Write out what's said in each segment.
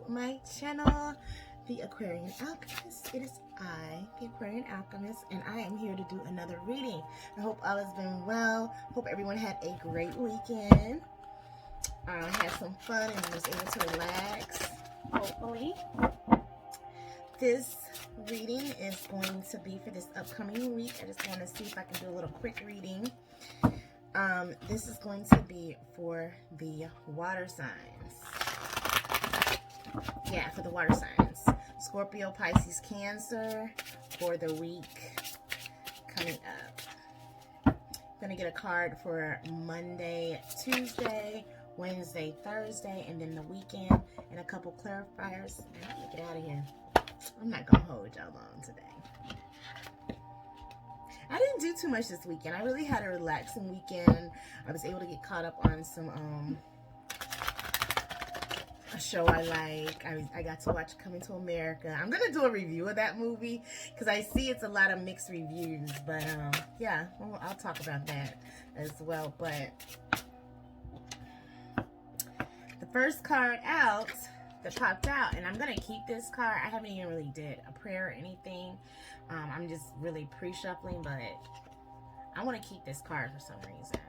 my channel, The Aquarian Alchemist. It is I, The Aquarian Alchemist, and I am here to do another reading. I hope all has been well. Hope everyone had a great weekend. Had some fun and was able to relax, hopefully. This reading is going to be for this upcoming week. I just want to see if I can do a little quick reading. This is going to be for the water signs. Yeah, for the water signs. Scorpio, Pisces, Cancer for the week coming up. I'm going to get a card for Monday, Tuesday, Wednesday, Thursday, and then the weekend, and a couple clarifiers. I'm going to get out of here. I'm not going to hold y'all long today. I didn't do too much this weekend. I really had a relaxing weekend. I was able to get caught up on some a show I like. I got to watch Coming to America. I'm gonna do a review of that movie because I see it's a lot of mixed reviews. But yeah, I'll talk about that as well. But the first card out that popped out, and I'm gonna keep this card. I haven't even really did a prayer or anything. I'm just really pre-shuffling, but I want to keep this card for some reason.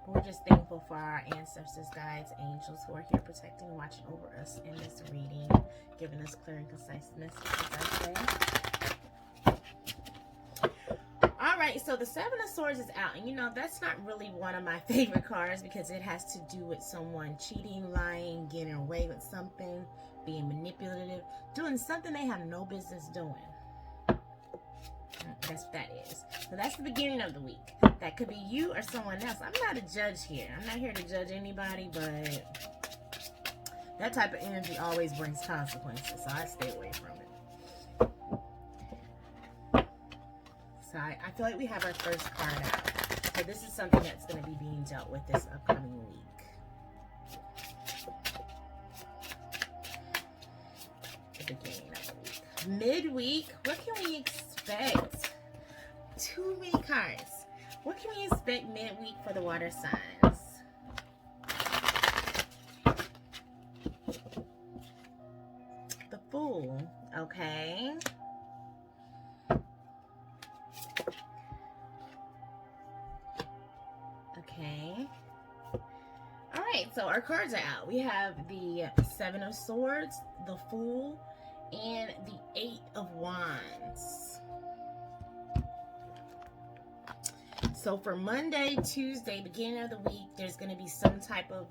But we're just thankful for our ancestors, guides, angels who are here protecting and watching over us in this reading, giving us clear and concise messages, I say. Alright, so the Seven of Swords is out, and you know, that's not really one of my favorite cards because it has to do with someone cheating, lying, getting away with something, being manipulative, doing something they have no business doing. That's what that is. So that's the beginning of the week. That could be you or someone else. I'm not a judge here. I'm not here to judge anybody, but that type of energy always brings consequences, so I stay away from it. So I feel like we have our first card out. So this is something that's going to be being dealt with this upcoming week. The beginning of the week. Midweek, what can we expect? Too many cards. What can we expect midweek for the water signs? The Fool, okay. Okay. Alright, so our cards are out. We have the Seven of Swords, the Fool, and the Eight of Wands. So for Monday, Tuesday, beginning of the week, there's going to be some type of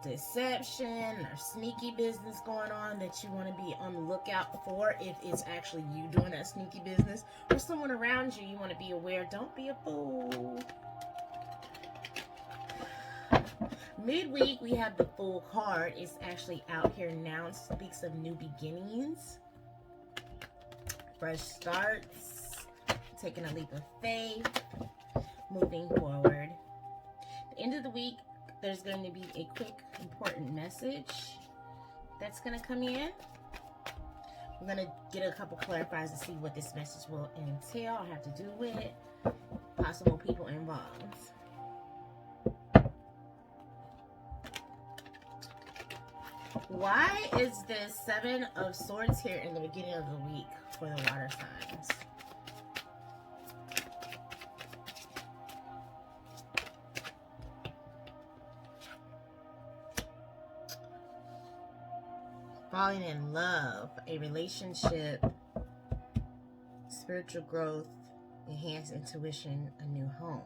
deception or sneaky business going on that you want to be on the lookout for if it's actually you doing that sneaky business or someone around you want to be aware. Don't be a fool. Midweek, we have the Fool card. It's actually out here now. It speaks of new beginnings, fresh starts, taking a leap of faith, moving forward. At the end of the week, there's going to be a quick, important message that's going to come in. I'm going to get a couple clarifiers to see what this message will entail or have to do with possible people involved. Why is the Seven of Swords here in the beginning of the week for the water signs? Falling in love, a relationship, spiritual growth, enhanced intuition, a new home.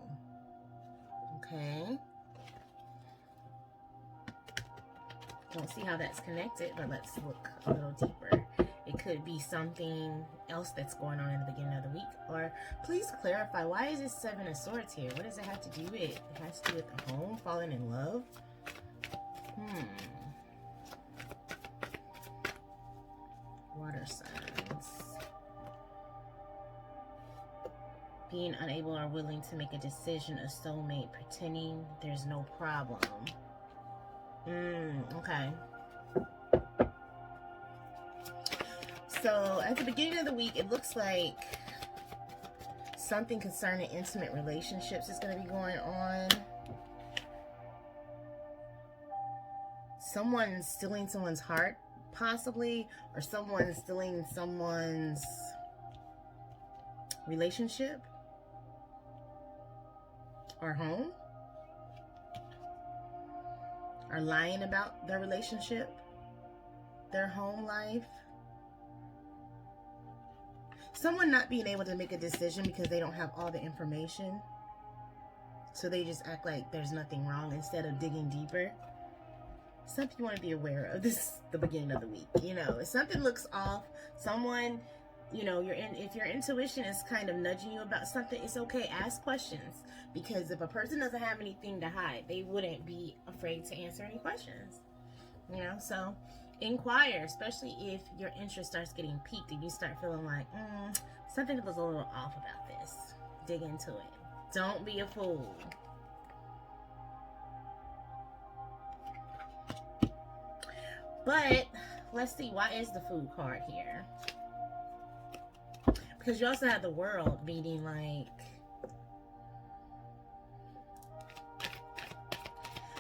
Okay. Don't see how that's connected, but let's look a little deeper. It could be something else that's going on in the beginning of the week. Or please clarify, why is this Seven of Swords here? What does it have to do with? It has to do with the home, falling in love. Water signs. Being unable or willing to make a decision, a soulmate, pretending there's no problem. Okay. So at the beginning of the week, it looks like something concerning intimate relationships is going to be going on. someone stealing someone's heart, possibly, or someone stealing someone's relationship or home, or lying about their relationship, their home life. Someone not being able to make a decision because they don't have all the information. So they just act like there's nothing wrong instead of digging deeper. Something you want to be aware of. This is the beginning of the week. You know, if something looks off, someone, you know, if your intuition is kind of nudging you about something, it's okay. Ask questions. Because if a person doesn't have anything to hide, they wouldn't be afraid to answer any questions. You know, so inquire, especially if your interest starts getting piqued and you start feeling like, something was a little off about this. Dig into it. Don't be a fool. But let's see, why is the Fool card here? Because you also have the World, meaning like,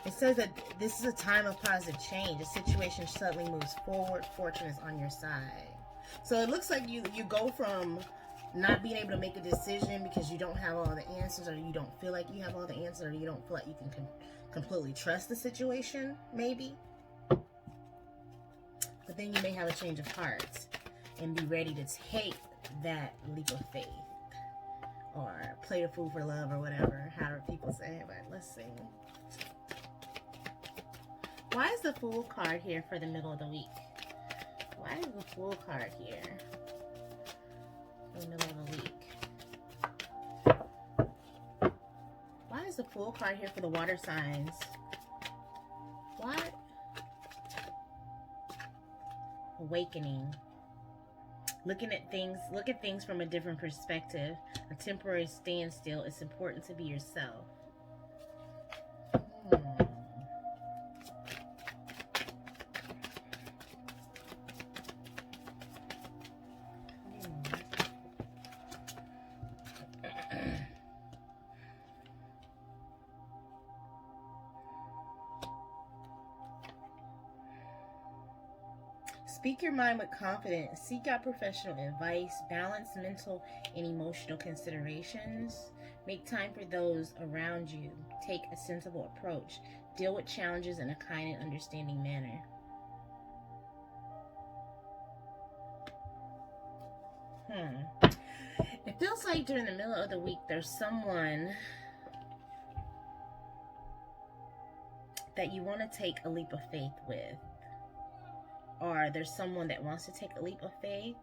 it says that this is a time of positive change. A situation suddenly moves forward. Fortune is on your side. So it looks like you go from not being able to make a decision because you don't have all the answers, or you don't feel like you have all the answers, or you don't feel like you can completely trust the situation, maybe. But then you may have a change of heart and be ready to take that leap of faith, or play the fool for love, or whatever, however people say it. But let's see. Why is the Fool card here for the middle of the week? Why is the Fool card here for the middle of the week? Why is the Fool card here for the water signs? What? Awakening. Look at things from a different perspective. A temporary standstill. It's important to be yourself. Speak your mind with confidence. Seek out professional advice. Balance mental and emotional considerations. Make time for those around you. Take a sensible approach. Deal with challenges in a kind and understanding manner. It feels like during the middle of the week, there's someone that you want to take a leap of faith with. Or there's someone that wants to take a leap of faith.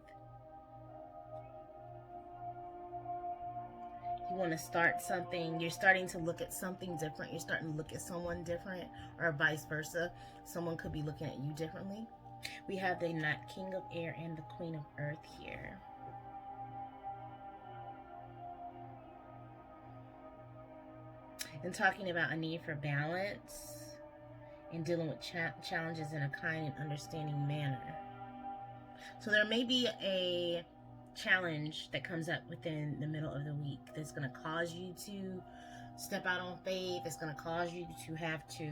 You want to start something. You're starting to look at something different. You're starting to look at someone different, or vice versa. Someone could be looking at you differently. We have the King of Air and the Queen of Earth here. And talking about a need for balance and dealing with challenges in a kind and understanding manner. So there may be a challenge that comes up within the middle of the week that's going to cause you to step out on faith. It's going to cause you to have to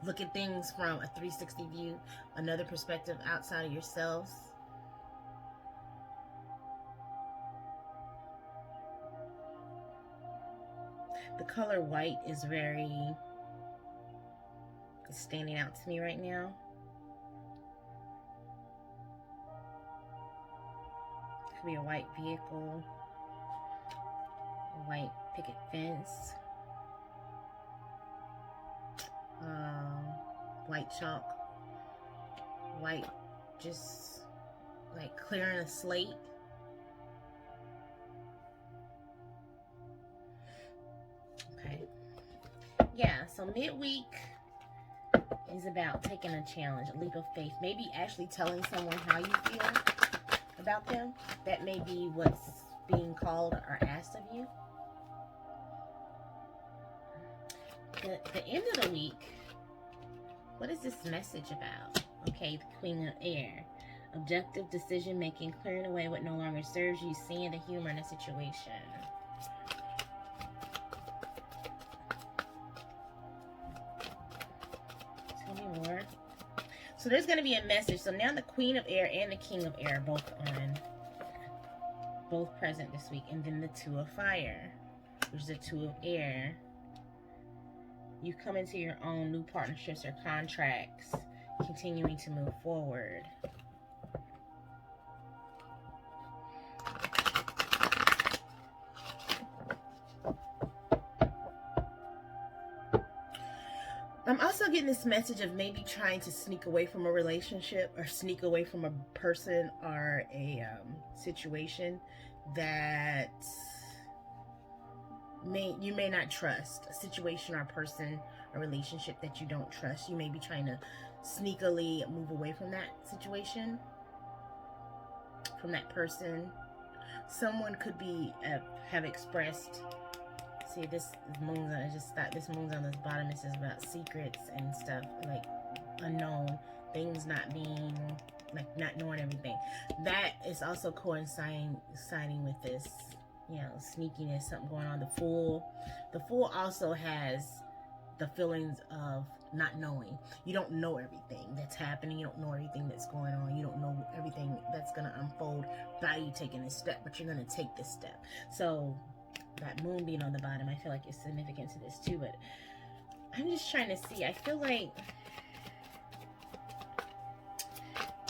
look at things from a 360 view, another perspective outside of yourselves. The color white is standing out to me right now. Could be a white vehicle, a white picket fence, white chalk, white, just like clearing a slate. Yeah, so midweek is about taking a challenge, a leap of faith. Maybe actually telling someone how you feel about them. That may be what's being called or asked of you. The end of the week, what is this message about? Okay, the Queen of Air. Objective decision making, clearing away what no longer serves you, seeing the humor in a situation. So there's going to be a message. So now the Queen of Air and the King of Air are both present this week. And then the Two of Fire, which is the Two of Air. You come into your own new partnerships or contracts, continuing to move forward. I'm also getting this message of maybe trying to sneak away from a relationship or sneak away from a person or a situation that you may not trust. A situation or a person, a relationship that you don't trust. You may be trying to sneakily move away from that situation, from that person. Someone could be have expressed. See, this moon's on, I just thought this moon's on this bottom. It says about secrets and stuff, like unknown things, not being, like not knowing everything. That is also coinciding with this, you know, sneakiness, something going on. The Fool also has the feelings of not knowing. You don't know everything that's happening. You don't know everything that's going on. You don't know everything that's going to unfold by you taking this step, but you're going to take this step. So that moon being on the bottom, I feel like it's significant to this too, but I'm just trying to see. I feel like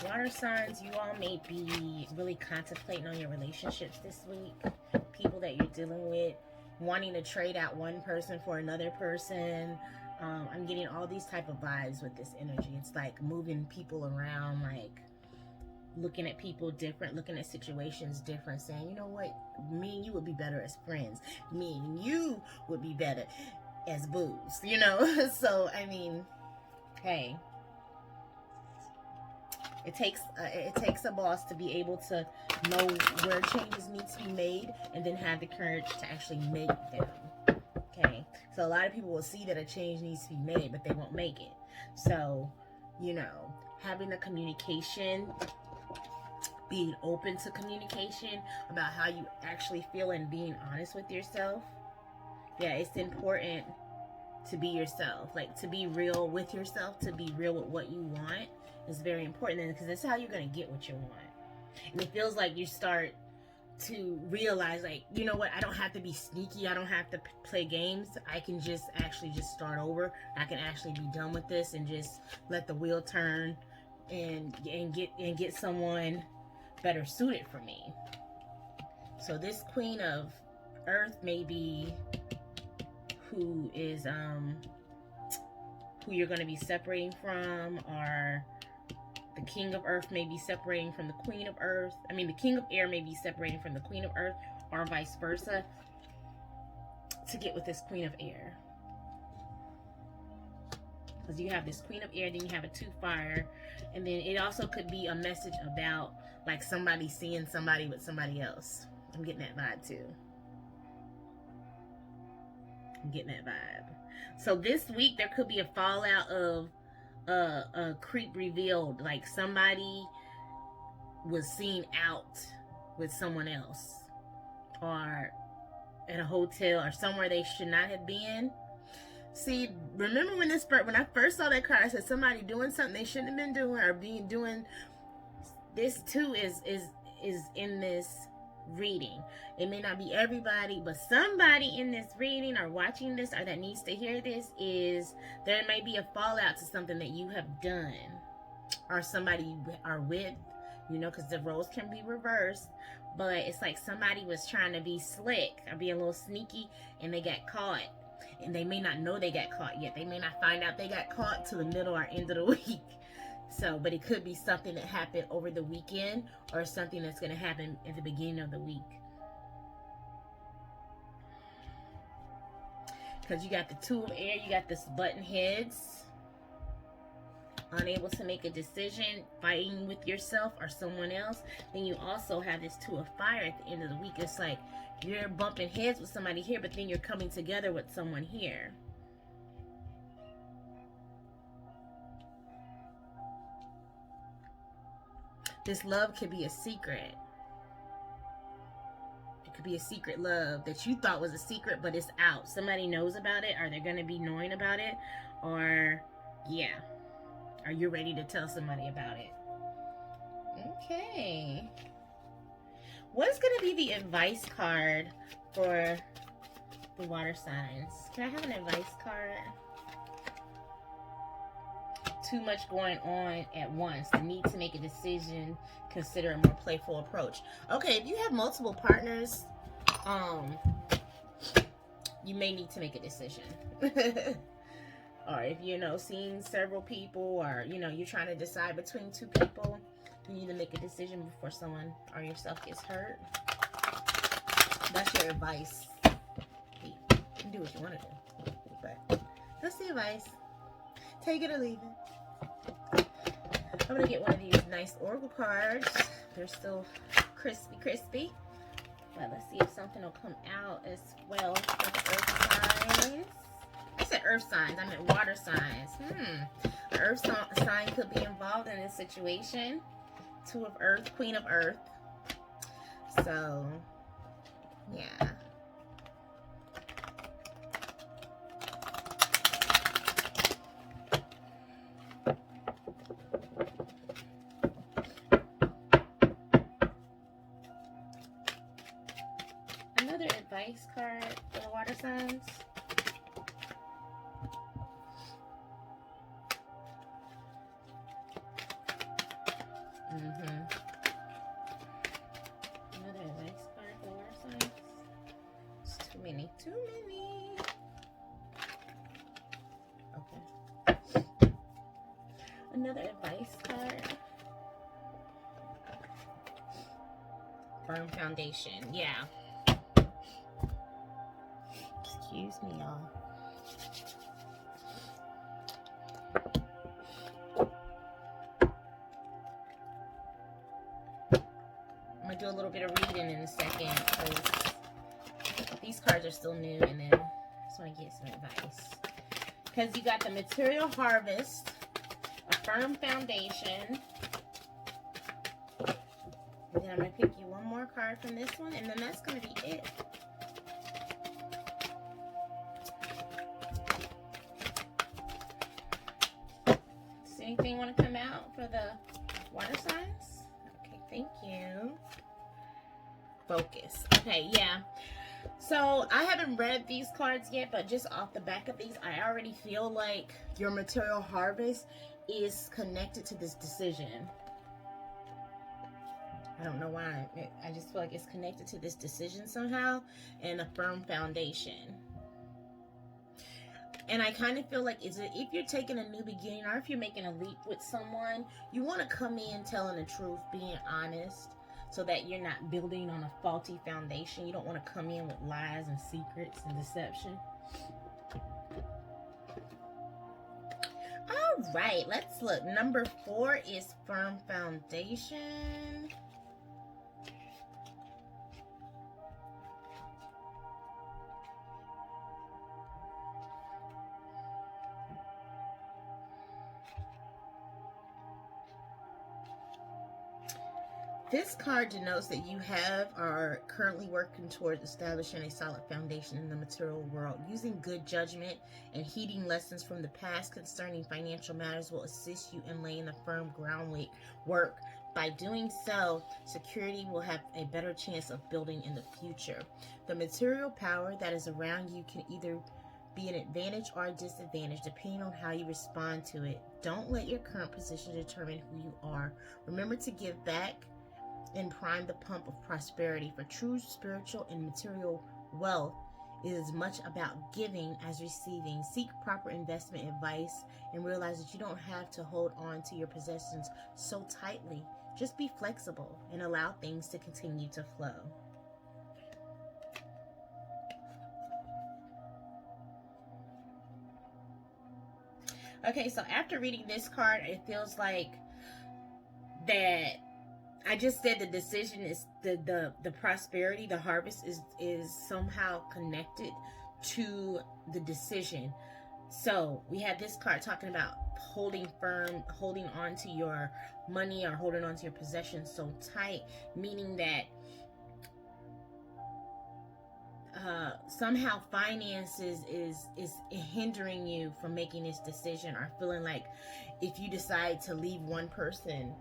water signs, you all may be really contemplating on your relationships this week. People that you're dealing with, wanting to trade out one person for another person. I'm getting all these type of vibes with this energy. It's like moving people around, like looking at people different, looking at situations different, saying, you know what, me and you would be better as friends. Me and you would be better as boos, you know? So, I mean, hey, it takes a boss to be able to know where changes need to be made and then have the courage to actually make them. Okay, so a lot of people will see that a change needs to be made, but they won't make it. So, you know, having the communication, being open to communication about how you actually feel and being honest with yourself. Yeah, it's important to be yourself, like to be real with yourself, to be real with what you want is very important, because that's how you're going to get what you want. And it feels like you start to realize, like, you know what, I don't have to be sneaky, I don't have to play games, I can just actually just start over. I can actually be done with this and just let the wheel turn and get someone better suited for me. So this Queen of Earth may be who is who you're going to be separating from, or the King of Earth may be separating from the Queen of Earth. I mean, the King of Air may be separating from the Queen of Earth, or vice versa, to get with this Queen of Air. Because you have this Queen of Air, then you have a Two Fire, and then it also could be a message about like somebody seeing somebody with somebody else. I'm getting that vibe too. I'm getting that vibe. So this week there could be a fallout of a creep revealed, like somebody was seen out with someone else, or at a hotel, or somewhere they should not have been. See, remember when I first saw that card, I said somebody doing something they shouldn't have been doing, or doing. This too is in this reading. It may not be everybody, but somebody in this reading or watching this or that needs to hear this, is there may be a fallout to something that you have done or somebody you are with, you know, because the roles can be reversed, but it's like somebody was trying to be slick or be a little sneaky and they got caught, and they may not know they got caught yet. They may not find out they got caught till the middle or end of the week. So, but it could be something that happened over the weekend or something that's going to happen at the beginning of the week. Because you got the Two of Air, you got this button heads, unable to make a decision, fighting with yourself or someone else. Then you also have this Two of Fire at the end of the week. It's like you're bumping heads with somebody here, but then you're coming together with someone here. This love could be a secret. It could be a secret love that you thought was a secret, but it's out. Somebody knows about it, or they're going to be knowing about it, or, yeah. Are you ready to tell somebody about it? Okay. What's going to be the advice card for the water signs? Can I have an advice card? Too much going on at once. The need to make a decision. Consider a more playful approach. Okay, if you have multiple partners, you may need to make a decision. Or if seeing several people, or you're trying to decide between two people, you need to make a decision before someone or yourself gets hurt. That's your advice. You can do what you want to do, but that's the advice. Take it or leave it. I'm gonna get one of these nice oracle cards. They're still crispy. But let's see if something will come out as well for the earth signs. I said earth signs, I meant water signs. An earth sign could be involved in this situation. Two of earth, queen of earth. So, yeah. Another advice card for the water signs. Another advice card for water signs. It's too many. Okay. Another advice card. Firm foundation. Yeah. Excuse me, y'all. I'm gonna do a little bit of reading in a second because these cards are still new, and then I just want to get some advice. Because you got the material harvest, a firm foundation, and then I'm gonna pick you one more card from this one, and then that's gonna be it. Does anything want to come out for the water signs? Okay, thank you. Focus. Okay, yeah. So I haven't read these cards yet, but just off the back of these, I already feel like your material harvest is connected to this decision. I don't know why. I just feel like it's connected to this decision somehow, and a firm foundation. And I kind of feel like if you're taking a new beginning, or if you're making a leap with someone, you want to come in telling the truth, being honest, so that you're not building on a faulty foundation. You don't want to come in with lies and secrets and deception. All right, let's look. Number 4 is firm foundation. This card denotes that you are currently working towards establishing a solid foundation in the material world. Using good judgment and heeding lessons from the past concerning financial matters will assist you in laying the firm groundwork. By doing so, security will have a better chance of building in the future. The material power that is around you can either be an advantage or a disadvantage depending on how you respond to it. Don't let your current position determine who you are. Remember to give back and prime the pump of prosperity. For true spiritual and material wealth, it is much about giving as receiving. Seek proper investment advice and realize that you don't have to hold on to your possessions so tightly. Just be flexible and allow things to continue to flow. Okay, so after reading this card, it feels like that I just said the decision is the prosperity, the harvest is somehow connected to the decision. So we had this card talking about holding firm, holding on to your money or holding on to your possessions so tight, meaning that somehow finances is hindering you from making this decision, or feeling like if you decide to leave one person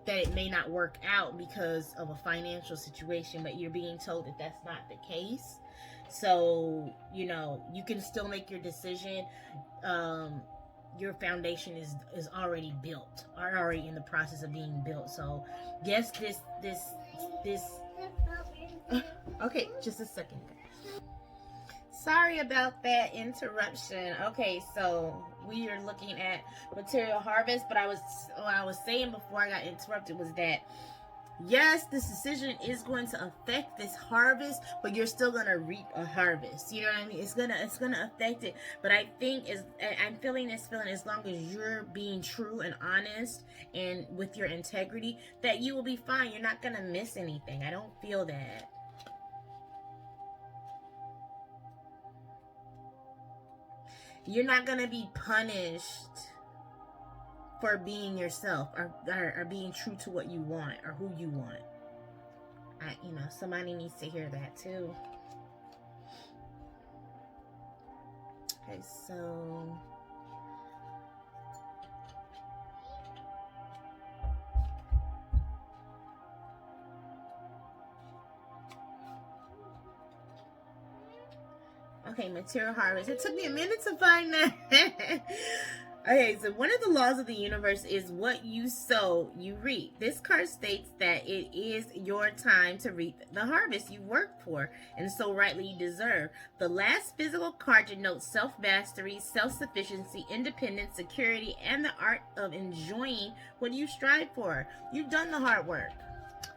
that it may not work out because of a financial situation, but you're being told that that's not the case. So, you know, you can still make your decision. Your foundation is already built, or already in the process of being built. So yes, this okay, just a second. Sorry about that interruption. Okay, so we are looking at material harvest, but what I was saying before I got interrupted was that yes, this decision is going to affect this harvest, but you're still gonna reap a harvest. You know what I mean? It's gonna affect it. But I think I'm feeling this feeling, as long as you're being true and honest and with your integrity, that you will be fine. You're not gonna miss anything. I don't feel that. You're not gonna be punished for being yourself, or being true to what you want or who you want. You know, somebody needs to hear that too. Okay, so okay, material harvest. It took me a minute to find that. Okay, so one of the laws of the universe is what you sow, you reap. This card states that it is your time to reap the harvest you worked for, and so rightly you deserve. The last physical card denotes self-mastery, self-sufficiency, independence, security, and the art of enjoying what you strive for. You've done the hard work.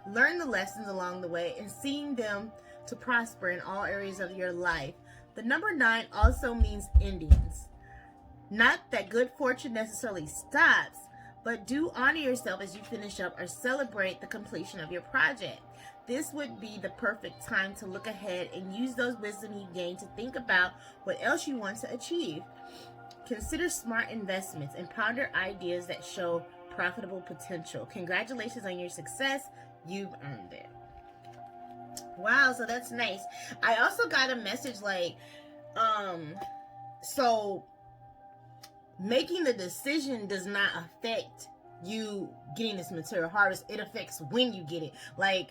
Learn the lessons along the way and seeing them to prosper in all areas of your life. The number 9 also means endings. Not that good fortune necessarily stops, but do honor yourself as you finish up or celebrate the completion of your project. This would be the perfect time to look ahead and use those wisdom you gained to think about what else you want to achieve. Consider smart investments and ponder ideas that show profitable potential. Congratulations on your success. You've earned it. Wow, so that's nice. I also got a message like, so making the decision does not affect you getting this material harvest. It affects when you get it. Like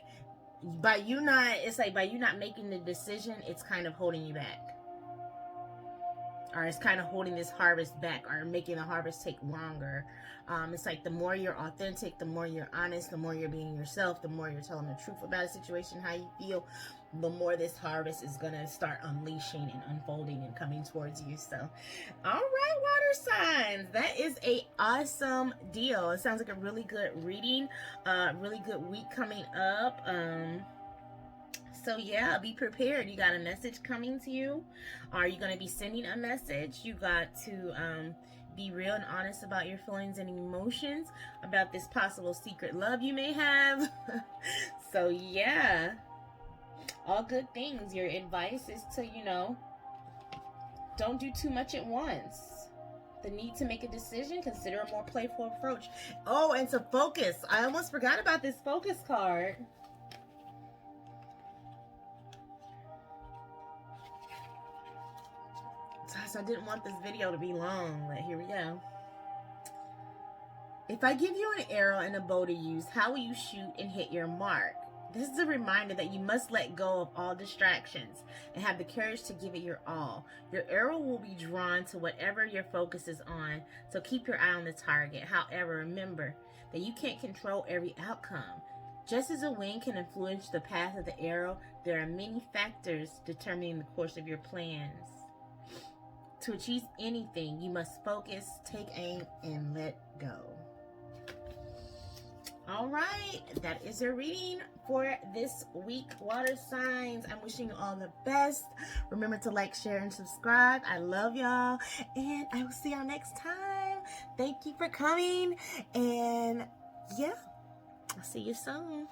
by you not making the decision, it's kind of holding you back. Or it's kind of holding this harvest back, or making the harvest take longer. It's like the more you're authentic, the more you're honest, the more you're being yourself, the more you're telling the truth about a situation, how you feel, the more this harvest is going to start unleashing and unfolding and coming towards you. So, all right, water signs, that is a awesome deal. It sounds like a really good reading, really good week coming up. So yeah, be prepared. You got a message coming to you. Are you going to be sending a message? You got to be real and honest about your feelings and emotions, about this possible secret love you may have. So yeah, all good things. Your advice is to, don't do too much at once. The need to make a decision, consider a more playful approach. Oh, and to focus. I almost forgot about this focus card. So I didn't want this video to be long, but here we go. If I give you an arrow and a bow to use, how will you shoot and hit your mark? This is a reminder that you must let go of all distractions and have the courage to give it your all. Your arrow will be drawn to whatever your focus is on, so keep your eye on the target. However, remember that you can't control every outcome. Just as a wind can influence the path of the arrow, there are many factors determining the course of your plans. To achieve anything, you must focus, take aim, and let go. All right, that is your reading for this week, water signs. I'm wishing you all the best. Remember to like, share, and subscribe. I love y'all, and I will see y'all next time. Thank you for coming, and yeah, I'll see you soon.